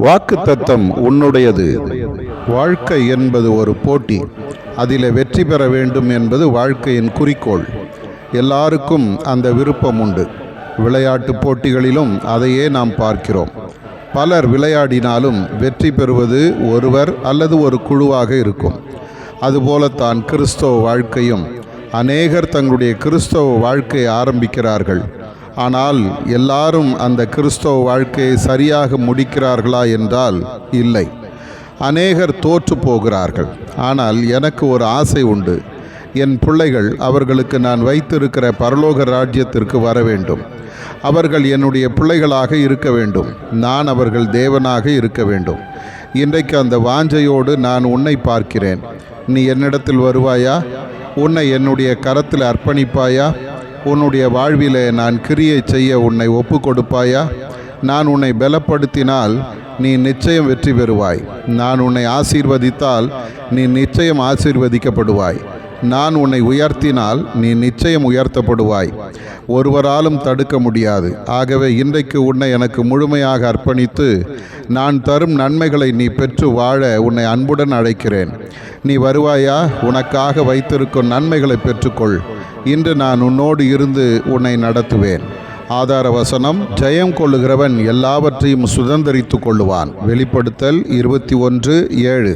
வாக்குத்தத்தம் உன்னுடையது. வாழ்க்கை என்பது ஒரு போட்டி. அதில் வெற்றி பெற வேண்டும் என்பது வாழ்க்கையின் குறிக்கோள். எல்லாருக்கும் அந்த விருப்பம் உண்டு. விளையாட்டு போட்டிகளிலும் அதையே நாம் பார்க்கிறோம். பலர் விளையாடினாலும் வெற்றி பெறுவது ஒருவர் அல்லது ஒரு குழுவாக இருக்கும். அதுபோலத்தான் கிறிஸ்தவ வாழ்க்கையும். அநேகர் தங்களுடைய கிறிஸ்தவ வாழ்க்கையை ஆரம்பிக்கிறார்கள். ஆனால் எல்லாரும் அந்த கிறிஸ்தவ வாழ்க்கையை சரியாக முடிக்கிறார்களா என்றால் இல்லை. அநேகர் தோற்று போகிறார்கள். ஆனால் எனக்கு ஒரு ஆசை உண்டு. என் பிள்ளைகள் அவர்களுக்கு நான் வைத்திருக்கிற பரலோக ராஜ்யத்திற்கு வர வேண்டும். அவர்கள் என்னுடைய பிள்ளைகளாக இருக்க வேண்டும். நான் அவர்கள் தேவனாக இருக்க வேண்டும். இன்றைக்கு அந்த வாஞ்சையோடு நான் உன்னை பார்க்கிறேன். நீ என்னிடத்தில் வருவாயா? உன்னை என்னுடைய கரத்தில் அர்ப்பணிப்பாயா? உன்னுடைய வாழ்விலே நான் கிரியை செய்ய உன்னை ஒப்பு கொடுப்பாயா? நான் உன்னை பலப்படுத்தினால் நீ நிச்சயம் வெற்றி பெறுவாய். நான் உன்னை ஆசீர்வதித்தால் நீ நிச்சயம் ஆசீர்வதிக்கப்படுவாய். நான் உன்னை உயர்த்தினால் நீ நிச்சயம் உயர்த்தப்படுவாய். ஒருவராலும் தடுக்க முடியாது. ஆகவே இன்றைக்கு உன்னை எனக்கு முழுமையாக அர்ப்பணித்து நான் தரும் நன்மைகளை நீ பெற்று வாழ உன்னை அன்புடன் அழைக்கிறேன். நீ வருவாயா? உனக்காக வைத்திருக்கும் நன்மைகளை பெற்றுக்கொள். இன்று நான் உன்னோடு இருந்து உன்னை நடத்துவேன். ஆதார வசனம்: ஜெயம் கொள்ளுகிறவன் எல்லாவற்றையும் சுதந்தரித்து கொள்ளுவான். வெளிப்படுத்தல் 21:7.